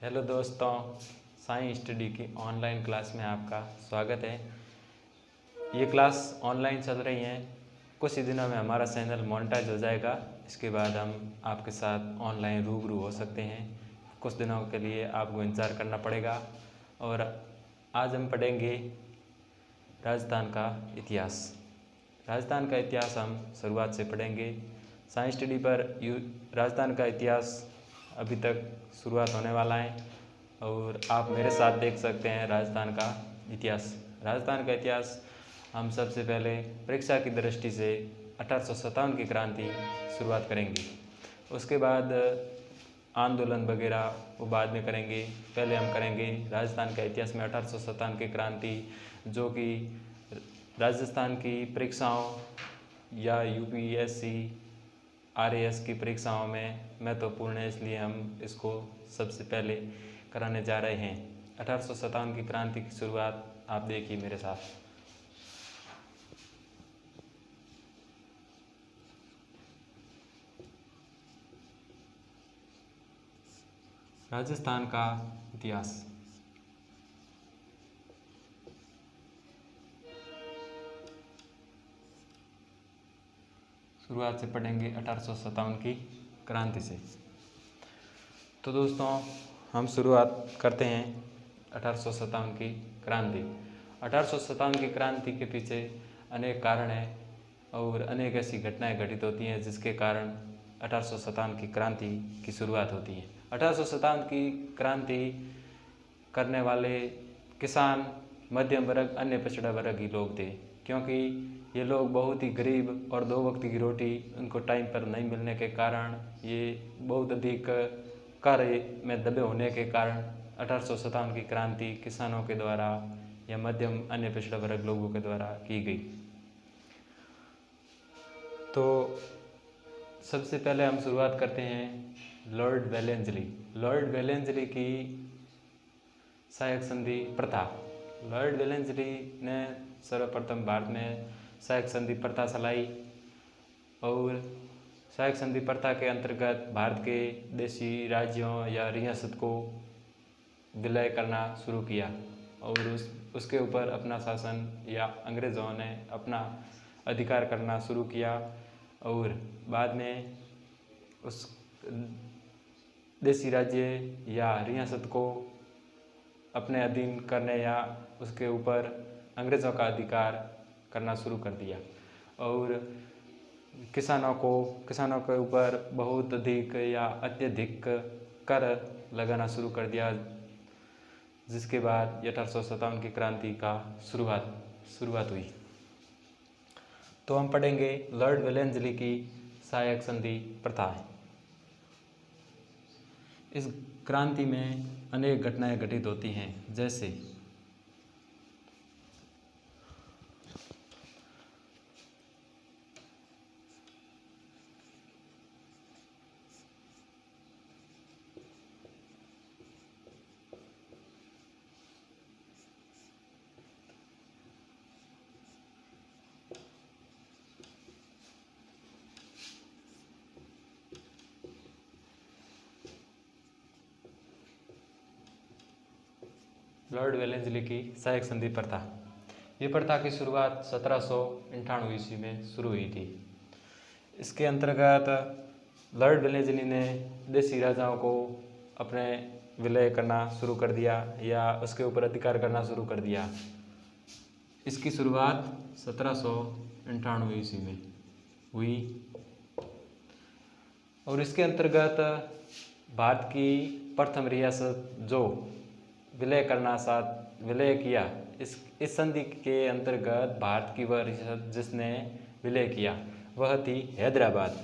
Hello दोस्तों, science study की online class में आपका स्वागत है। ये क्लास ऑनलाइन चल रही हैं। कुछ ही दिनों में हमारा चैनल मोनेटाइज हो जाएगा। इसके बाद हम आपके साथ ऑनलाइन रूबरू हो सकते हैं। कुछ दिनों के लिए आपको इंतज़ार करना पड़ेगा। और आज हम पढ़ेंगे राजस्थान का इतिहास। राजस्थान का इतिहास हम शुरुआत से पढ़ेंगे। साइंस स्टडी पर राजस्थान का इतिहास अभी तक शुरुआत होने वाला है और आप मेरे साथ देख सकते हैं राजस्थान का इतिहास। राजस्थान का इतिहास हम सबसे पहले परीक्षा की दृष्टि से 1857 की क्रांति शुरुआत करेंगे। उसके बाद आंदोलन वगैरह वो बाद में करेंगे। पहले हम करेंगे राजस्थान का इतिहास में 1857 की क्रांति, जो कि राजस्थान की परीक्षाओं या यूपीएससी आरएएस की परीक्षाओं में महत्वपूर्ण है, इसलिए हम इसको सबसे पहले कराने जा रहे हैं। 1857 की क्रांति की शुरुआत आप देखिए मेरे साथ। राजस्थान का इतिहास। शुरुआत से पढ़ेंगे 1857 की क्रांति से। तो दोस्तों हम शुरुआत करते हैं 1857 की क्रांति। 1857 की क्रांति के पीछे अनेक कारण हैं और अनेक ऐसी घटनाएं घटित होती हैं जिसके कारण 1857 की क्रांति की शुरुआत होती है। 1857 की क्रांति करने वाले किसान, मध्यम वर्ग, अन्य पिछड़ा वर्ग ही लोग थे, क्योंकि ये लोग बहुत ही गरीब और 2 वक्त की रोटी उनको टाइम पर नहीं मिलने के कारण, ये बहुत अधिक कार्य में दबे होने के कारण 1857 की क्रांति किसानों के द्वारा या मध्यम अन्य पिछड़ा वर्ग लोगों के द्वारा की गई। तो सबसे पहले हम शुरुआत करते हैं लॉर्ड वेलेंसली। लॉर्ड वेलेंसली की सहायक संधि प्रथा। लॉर्ड वेलेंसली ने सर्वप्रथम भारत में सहायक संधि प्रथा चलाई और सहायक संधि प्रथा के अंतर्गत भारत के देशी राज्यों या रियासत को विलय करना शुरू किया और उसके ऊपर अपना शासन या अंग्रेज़ों ने अपना अधिकार करना शुरू किया और बाद में उस देशी राज्य या रियासत को अपने अधीन करने या उसके ऊपर अंग्रेज़ों का अधिकार करना शुरू कर दिया और किसानों के ऊपर बहुत अधिक या अत्यधिक कर लगाना शुरू कर दिया, जिसके बाद 1857 की क्रांति का शुरुआत हुई। तो हम पढ़ेंगे लॉर्ड वेलेंसली की सहायक संधि प्रथा। इस क्रांति में अनेक घटनाएं घटित होती हैं, जैसे लॉर्ड वेलेंसली की सहायक संधि प्रथा। ये प्रथा की शुरुआत 1798 ईस्वी में शुरू हुई थी। इसके अंतर्गत लॉर्ड वेलेंसली ने देशी राजाओं को अपने विलय करना शुरू कर दिया या उसके ऊपर अधिकार करना शुरू कर दिया। इसकी शुरुआत 1798 ईस्वी में हुई और इसके अंतर्गत भारत की प्रथम रियासत जो विलय किया, इस संधि के अंतर्गत भारत की वह रियासत जिसने विलय किया वह थी हैदराबाद।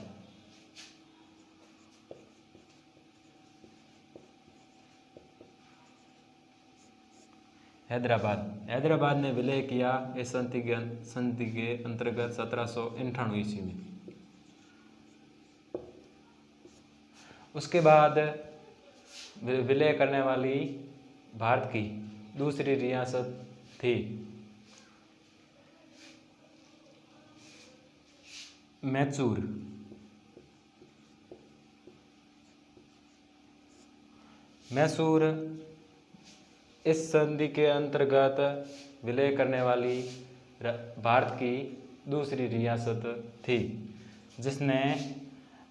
हैदराबाद ने विलय किया इस संधि के अंतर्गत 1798 ईस्वी में। उसके बाद विलय करने वाली भारत की दूसरी रियासत थी मैसूर। मैसूर इस संधि के अंतर्गत विलय करने वाली भारत की दूसरी रियासत थी, जिसने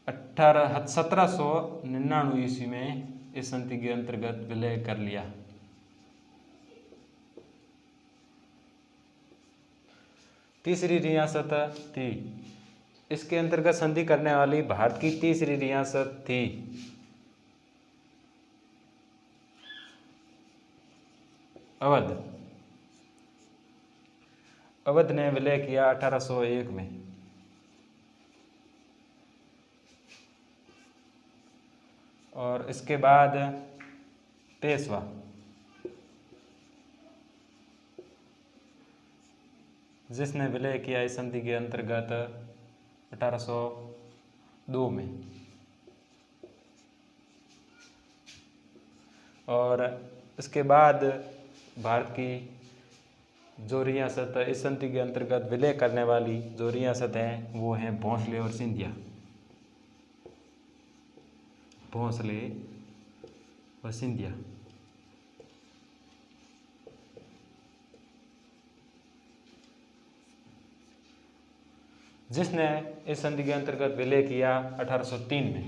1799 ईस्वी में इस संधि के अंतर्गत विलय कर लिया। तीसरी रियासत थी, इसके अंतर्गत संधि करने वाली भारत की तीसरी रियासत थी अवध। अवध ने विलय किया 1801 में। और इसके बाद पेशवा, जिसने विलय किया इस संधि के अंतर्गत 1802 में। और इसके बाद भारत की जो रियासत इस संधि के अंतर्गत विलय करने वाली जो रियासत हैं वो हैं भोंसले और सिंधिया। भोंसले और सिंधिया। जिसने इस संधि के अंतर्गत विलय किया 1803 में,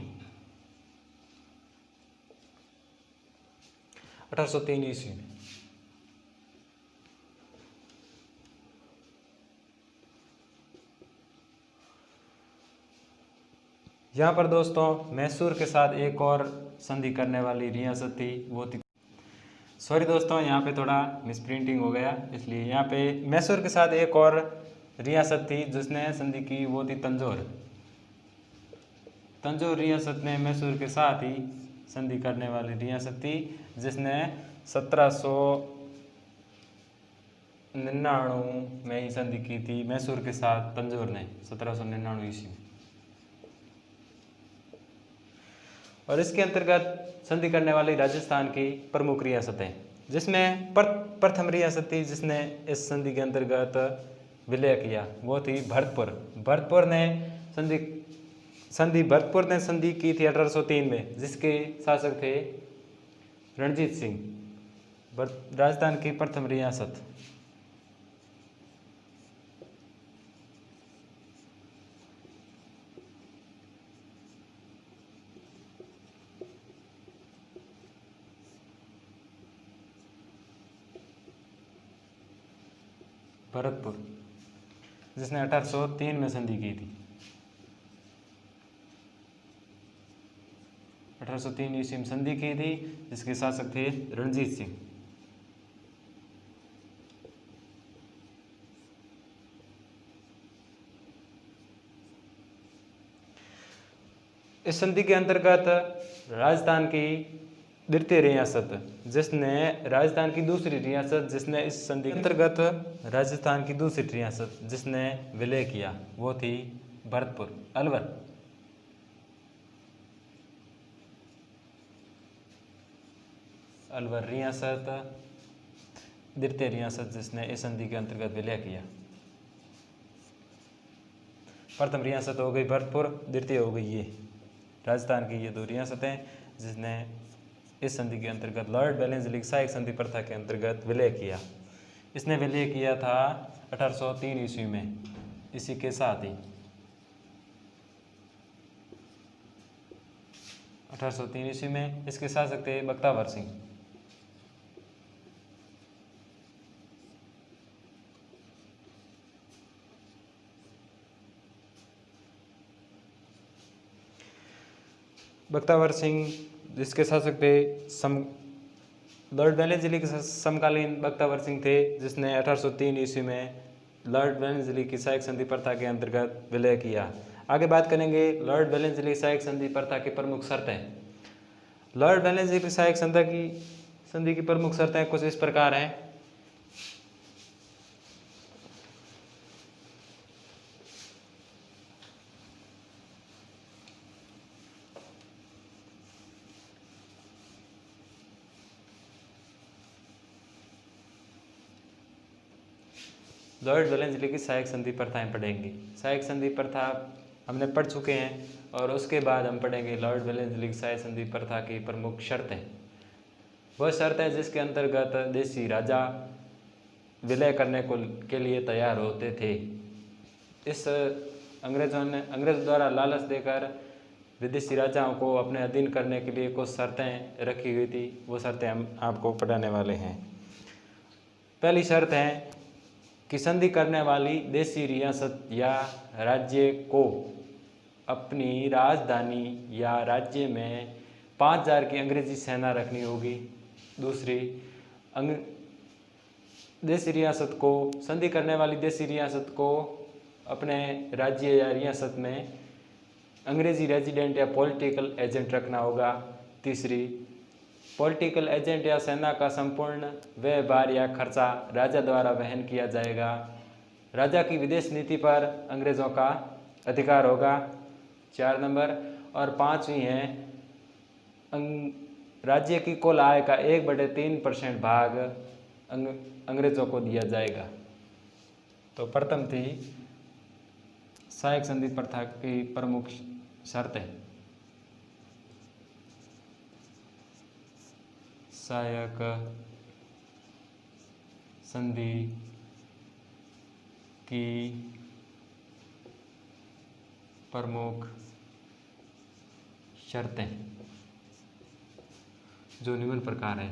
1803 ईस्वी में। यहाँ पर दोस्तों मैसूर के साथ एक और संधि करने वाली रियासत थी, वो थी, सॉरी दोस्तों यहाँ पे थोड़ा मिसप्रिंटिंग हो गया, इसलिए यहाँ पे मैसूर के साथ एक और रियासत थी जिसने संधि की, वो थी तंजौर। तंजौर रियासत ने मैसूर के साथ ही संधि करने वाली रियासत थी, जिसने 1799 में ही संधि की थी मैसूर के साथ तंजौर ने, 1799 ईस्वी में। और इसके अंतर्गत संधि करने वाली राजस्थान की प्रमुख रियासतें, जिसमें प्रथम रियासत थी जिसने इस संधि के अंतर्गत विलय किया, वो थी भरतपुर। भरतपुर ने संधि की थी 1803 में, जिसके शासक थे रणजीत सिंह। राजस्थान की प्रथम रियासत। भरतपुर, जिसने 1803 में संधि की थी। 1803 ईस्वी में संधि की थी, जिसके शासक थे रणजीत सिंह। इस संधि के अंतर्गत राजस्थान की द्वितीय रियासत, जिसने राजस्थान की दूसरी रियासत, जिसने इस संधि के अंतर्गत राजस्थान की दूसरी रियासत जिसने विलय किया, वो थी भरतपुर, अलवर। अलवर रियासत, द्वितीय रियासत जिसने इस संधि के अंतर्गत विलय किया। प्रथम रियासत हो गई भरतपुर, द्वितीय हो गई ये राजस्थान की ये दो रियासतें, जिसने इस संधि के अंतर्गत लॉर्ड वेलेंसली सहायक संधि प्रथा के अंतर्गत विलय किया। इसने विलय किया था 1803 ईस्वी में। इसी के साथ ही 1803 ईस्वी में इसके शासक थे बख्तावर सिंह। बख्तावर सिंह जिसके शासक थे लॉर्ड वेलेंसली के समकालीन बख्तावर सिंह थे, जिसने 1803 ईस्वी में लॉर्ड वेलेंसली की सहायक संधि प्रथा के अंतर्गत विलय किया। आगे बात करेंगे लॉर्ड वेलेंसली सहायक संधि प्रथा की प्रमुख शर्तें। लॉर्ड वेलेंसली सहायक संधि की प्रमुख शर्तें कुछ इस प्रकार हैं। लॉर्ड वेलेंसली की सहायक संधि प्रथाएं पढ़ेंगे। सहायक संधि प्रथा हमने पढ़ चुके हैं, और उसके बाद हम पढ़ेंगे लॉर्ड वेलेंसली की सहायक संधि प्रथा की प्रमुख शर्तें। वह शर्त है जिसके अंतर्गत देशी राजा विलय करने के लिए तैयार होते थे। इस अंग्रेज़ों द्वारा लालच देकर विदेशी राजाओं को अपने अधीन करने के लिए कुछ शर्तें रखी हुई थी, वो शर्तें हम आपको पढ़ाने वाले हैं। पहली शर्त है कि संधि करने वाली देशी रियासत या राज्य को अपनी राजधानी या राज्य में 5000 की अंग्रेजी सेना रखनी होगी। दूसरी, देशी रियासत को संधि करने वाली देशी रियासत को अपने राज्य या रियासत में अंग्रेजी रेजिडेंट या पॉलिटिकल एजेंट रखना होगा। तीसरी, पॉलिटिकल एजेंट या सेना का संपूर्ण व्यय भार या खर्चा राजा द्वारा वहन किया जाएगा। राजा की विदेश नीति पर अंग्रेज़ों का अधिकार होगा। 4 नंबर। और 5वीं है, राज्य की कुल आय का 1/3% भाग अंग्रेज़ों को दिया जाएगा। तो प्रथम थी सहायक संधि प्रथा की प्रमुख शर्तें। सहायक संधि की प्रमुख शर्तें जो निम्न प्रकार है।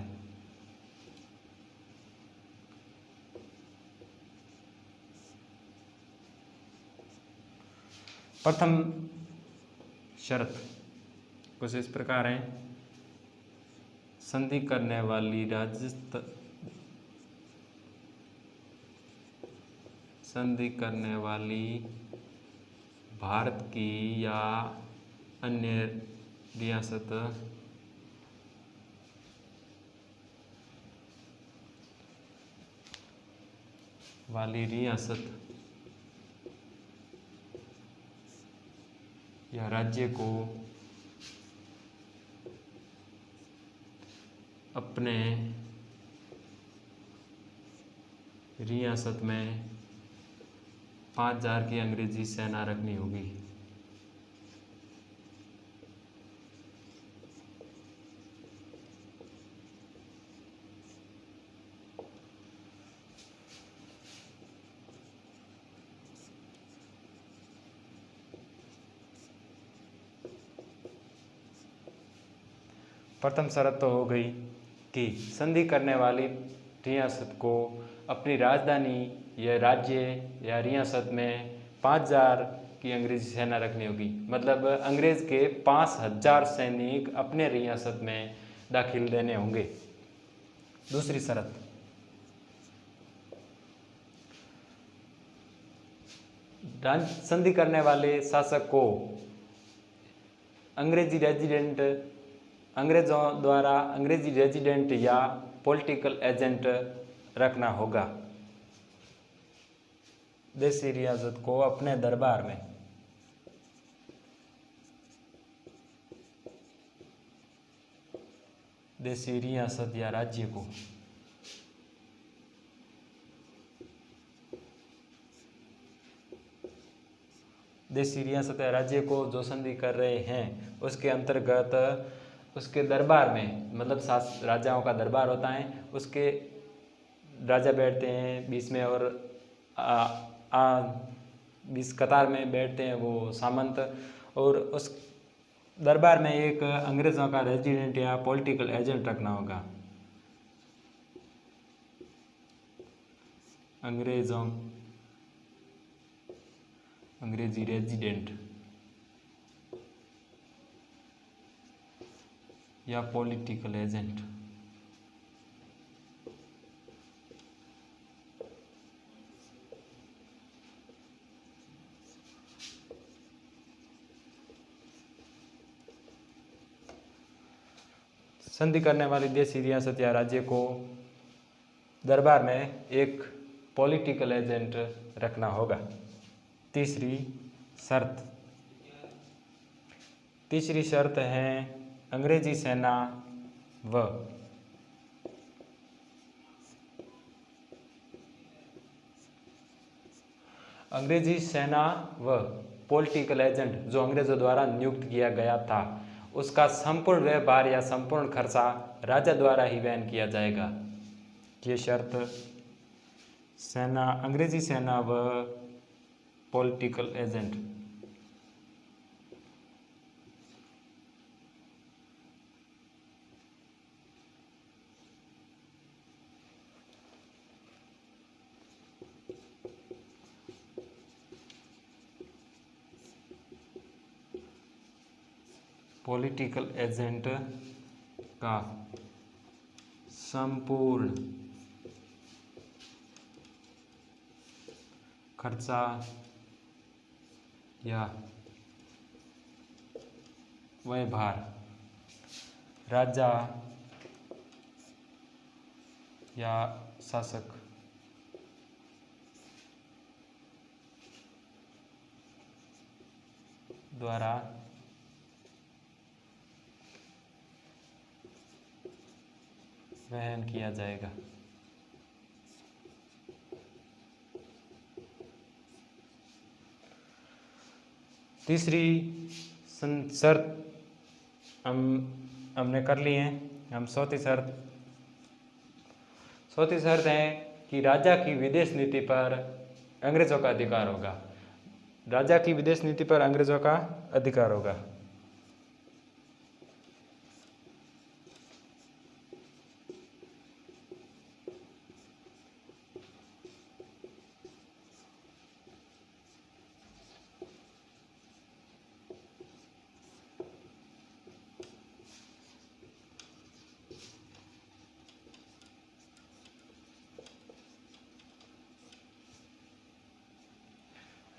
प्रथम शर्त कुछ इस प्रकार है, संधि करने वाली भारत की या अन्य रियासत वाली रियासत या राज्य को अपने रियासत में 5000 की अंग्रेजी सेना रखनी होगी। प्रथम शर्त तो हो गई कि संधि करने वाली रियासत को अपनी राजधानी या राज्य या रियासत में 5000 की अंग्रेजी सेना रखनी होगी। मतलब अंग्रेज़ के 5000 सैनिक अपने रियासत में दाखिल देने होंगे। दूसरी शर्त, संधि करने वाले शासक को अंग्रेज़ों द्वारा अंग्रेजी रेजिडेंट या पॉलिटिकल एजेंट रखना होगा। देशी रियासत को अपने दरबार में देशी रियासत या राज्य को देशी रियासत या राज्य को जो संधि कर रहे हैं उसके अंतर्गत उसके दरबार में, मतलब राजाओं का दरबार होता है, उसके राजा बैठते हैं बीच में और 20 कतार में बैठते हैं वो सामंत, और उस दरबार में एक अंग्रेज़ों का रेजिडेंट या पॉलिटिकल एजेंट रखना होगा। अंग्रेजी रेजिडेंट या पॉलिटिकल एजेंट। संधि करने वाली देशी रियासत या राज्य को दरबार में एक पॉलिटिकल एजेंट रखना होगा। तीसरी शर्त है अंग्रेजी सेना व पॉलिटिकल एजेंट जो अंग्रेज़ों द्वारा नियुक्त किया गया था उसका संपूर्ण व्यवहार या संपूर्ण खर्चा राजा द्वारा ही वहन किया जाएगा। ये शर्त सेना, अंग्रेजी सेना व पॉलिटिकल एजेंट का संपूर्ण खर्चा या व्यवहार राजा या शासक द्वारा वहन किया जाएगा। तीसरी शर्त हमने कर ली है। हम चौथी शर्त है कि राजा की विदेश नीति पर अंग्रेजों का अधिकार होगा। राजा की विदेश नीति पर अंग्रेजों का अधिकार होगा।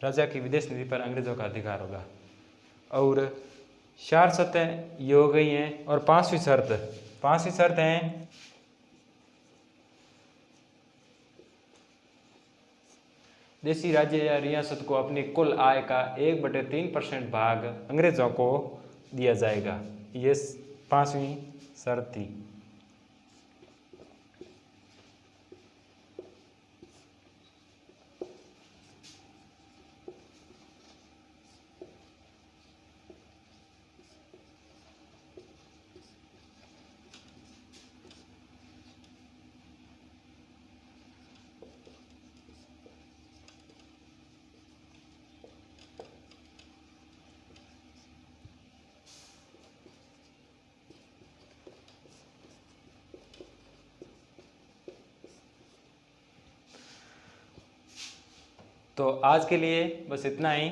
राजा की विदेश नीति पर अंग्रेजों का अधिकार होगा। और 4 शर्तें ये हो गई हैं। और पांचवी शर्त है देशी राज्य या रियासत को अपनी कुल आय का 1/3% भाग अंग्रेजों को दिया जाएगा। ये 5वीं शर्त थी। तो आज के लिए बस इतना ही।